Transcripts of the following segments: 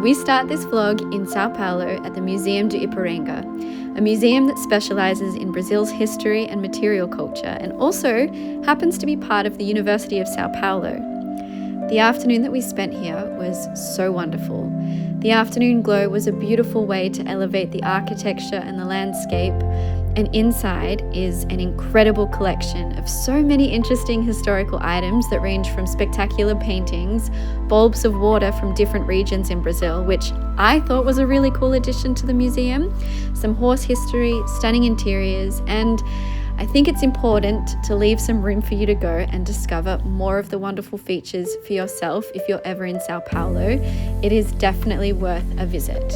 We start this vlog in São Paulo at the Museu de Ipiranga, a museum that specializes in Brazil's history and material culture and also happens to be part of the University of São Paulo. The afternoon that we spent here was so wonderful. The afternoon glow was a beautiful way to elevate the architecture and the landscape, and inside is an incredible collection of so many interesting historical items that range from spectacular paintings, bulbs of water from different regions in Brazil, which I thought was a really cool addition to the museum, some horse history, stunning interiors, and I think it's important to leave some room for you to go and discover more of the wonderful features for yourself if you're ever in São Paulo. It is definitely worth a visit.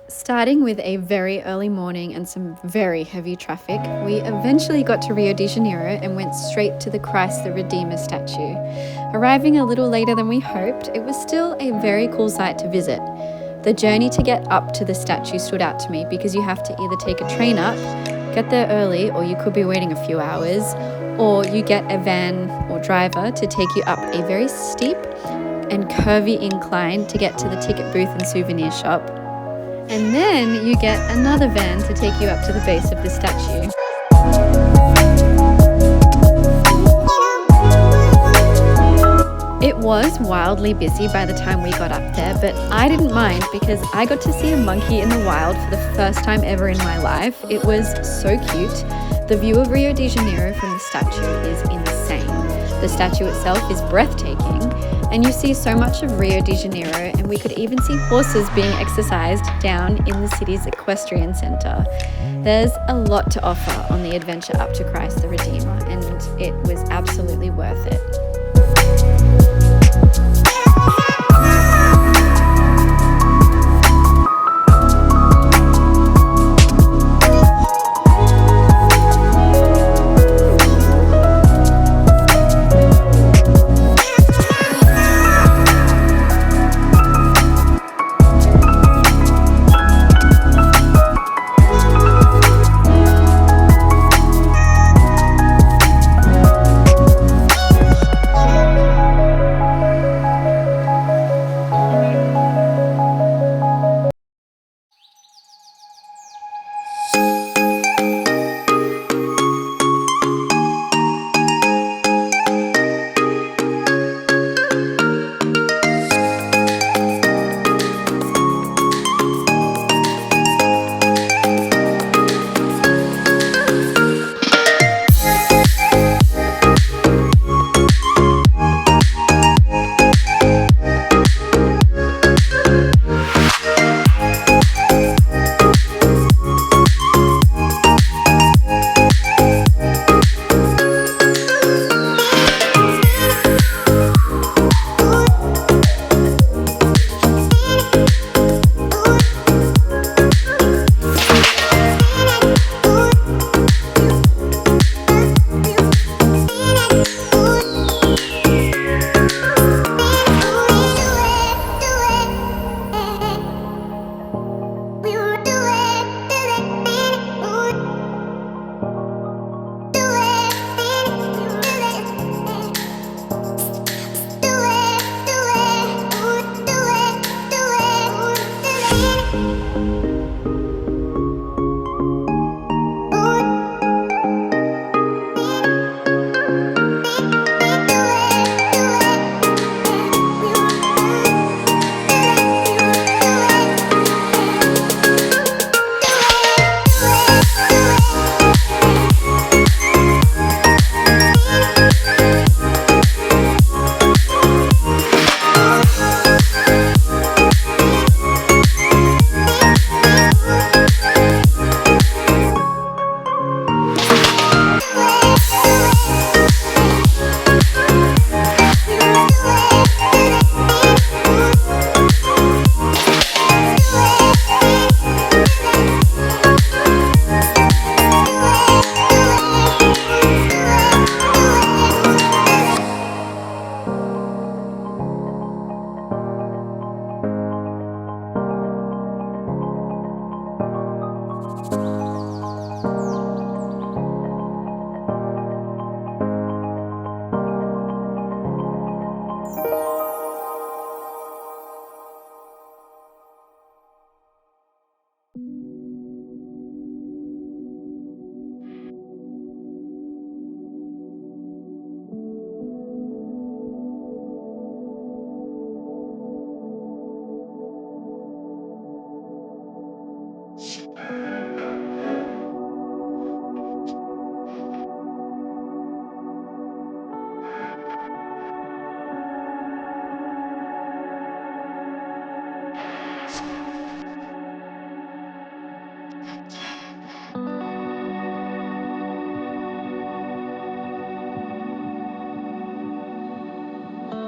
Starting with a very early morning and some very heavy traffic, we eventually got to Rio de Janeiro and went straight to the Christ the Redeemer statue. Arriving a little later than we hoped, it was still a very cool sight to visit. The journey to get up to the statue stood out to me because you have to either take a train up, get there early, or you could be waiting a few hours, or you get a van or driver to take you up a very steep and curvy incline to get to the ticket booth and souvenir shop. And then you get another van to take you up to the base of the statue. It was wildly busy by the time we got up there, but I didn't mind because I got to see a monkey in the wild for the first time ever in my life. It was so cute. The view of Rio de Janeiro from the statue is insane. The statue itself is breathtaking, and you see so much of Rio de Janeiro, and we could even see horses being exercised down in the city's equestrian centre. There's a lot to offer on the adventure up to Christ the Redeemer, and it was absolutely worth it.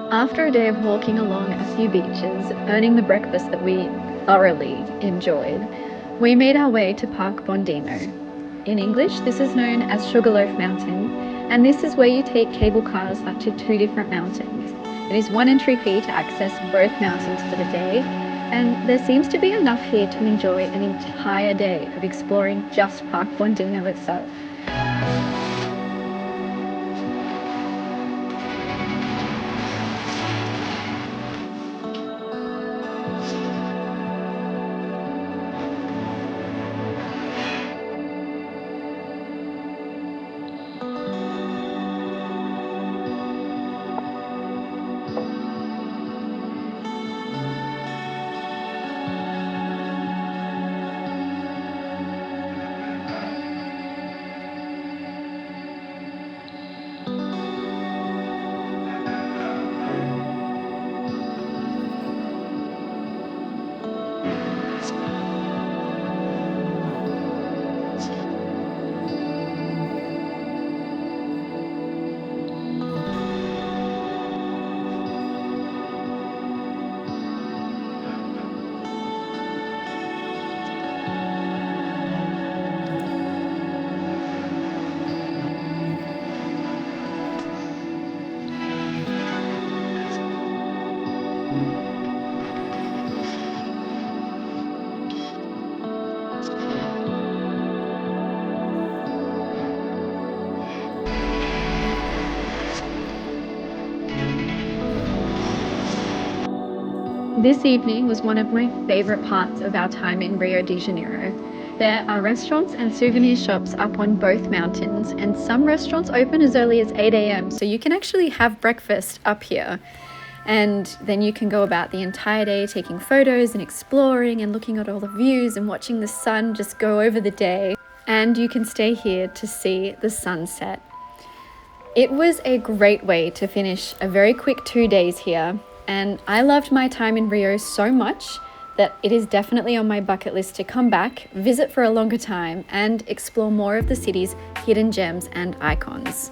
After a day of walking along a few beaches, earning the breakfast that we thoroughly enjoyed, we made our way to Park Bondino. In English, this is known as Sugarloaf Mountain, and this is where you take cable cars up to two different mountains. It is one entry fee to access both mountains for the day, and there seems to be enough here to enjoy an entire day of exploring just Park Bondino itself. This evening was one of my favorite parts of our time in Rio de Janeiro. There are restaurants and souvenir shops up on both mountains, and some restaurants open as early as 8 a.m. So you can actually have breakfast up here. And then you can go about the entire day taking photos and exploring and looking at all the views and watching the sun just go over the day. And you can stay here to see the sunset. It was a great way to finish a very quick 2 days here. And I loved my time in Rio so much that it is definitely on my bucket list to come back, visit for a longer time, and explore more of the city's hidden gems and icons.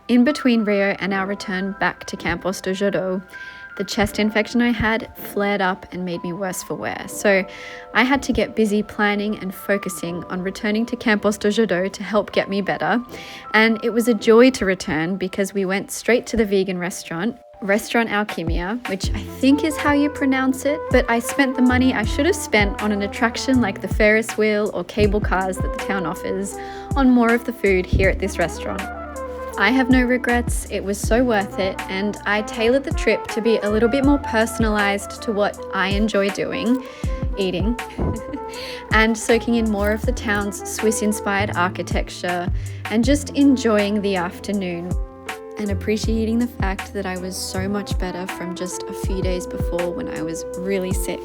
In between Rio and our return back to Campos do Jordão, the chest infection I had flared up and made me worse for wear. So I had to get busy planning and focusing on returning to Campos do Jordão to help get me better. And it was a joy to return because we went straight to the vegan restaurant Alquimia, which I think is how you pronounce it, but I spent the money I should have spent on an attraction like the Ferris wheel or cable cars that the town offers on more of the food here at this restaurant. I have no regrets, it was so worth it, and I tailored the trip to be a little bit more personalized to what I enjoy doing, eating, and soaking in more of the town's Swiss-inspired architecture and just enjoying the afternoon and appreciating the fact that I was so much better from just a few days before when I was really sick.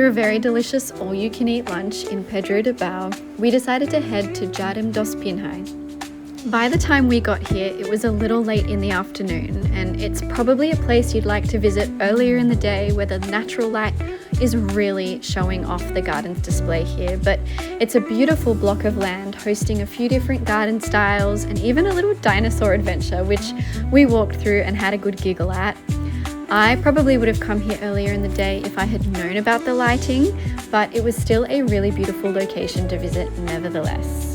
After a very delicious all-you-can-eat lunch in Pedro de Bao, we decided to head to Jardim dos Pinhais. By the time we got here, it was a little late in the afternoon, and it's probably a place you'd like to visit earlier in the day where the natural light is really showing off the garden's display here. But it's a beautiful block of land hosting a few different garden styles and even a little dinosaur adventure, which we walked through and had a good giggle at. I probably would have come here earlier in the day if I had known about the lighting, but it was still a really beautiful location to visit nevertheless.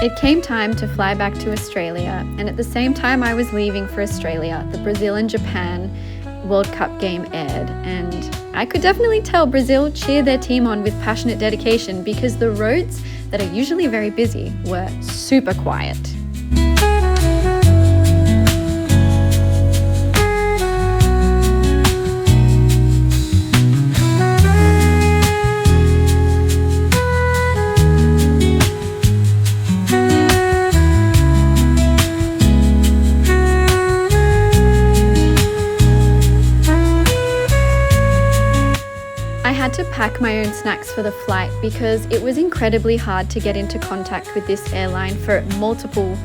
It came time to fly back to Australia, and at the same time I was leaving for Australia, the Brazil and Japan World Cup game aired, and I could definitely tell Brazil cheered their team on with passionate dedication because the roads that are usually very busy were super quiet. To pack my own snacks for the flight because it was incredibly hard to get into contact with this airline for multiple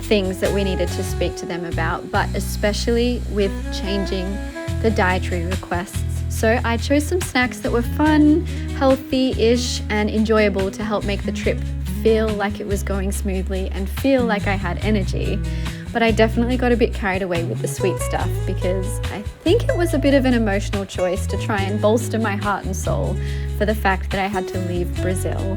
things that we needed to speak to them about, but especially with changing the dietary requests. So I chose some snacks that were fun, healthy-ish, and enjoyable to help make the trip feel like it was going smoothly and feel like I had energy. But I definitely got a bit carried away with the sweet stuff because I think it was a bit of an emotional choice to try and bolster my heart and soul for the fact that I had to leave Brazil.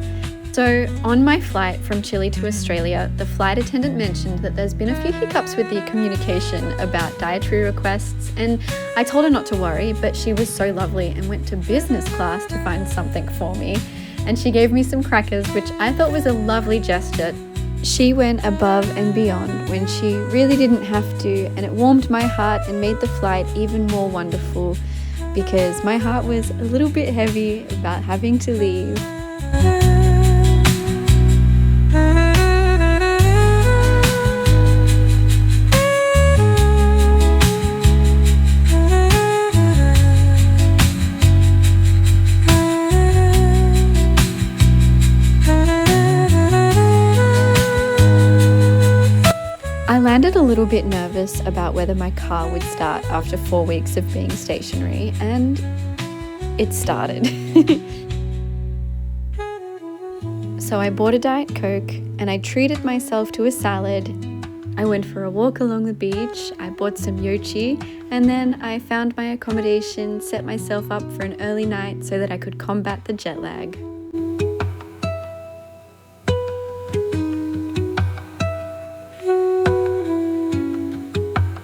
So on my flight from Chile to Australia, the flight attendant mentioned that there's been a few hiccups with the communication about dietary requests, and I told her not to worry, but she was so lovely and went to business class to find something for me. And she gave me some crackers, which I thought was a lovely gesture. She went above and beyond when she really didn't have to, and it warmed my heart and made the flight even more wonderful because my heart was a little bit heavy about having to leave. I landed a little bit nervous about whether my car would start after 4 weeks of being stationary, and it started. So I bought a Diet Coke and I treated myself to a salad. I went for a walk along the beach, I bought some yochi, and then I found my accommodation, set myself up for an early night so that I could combat the jet lag.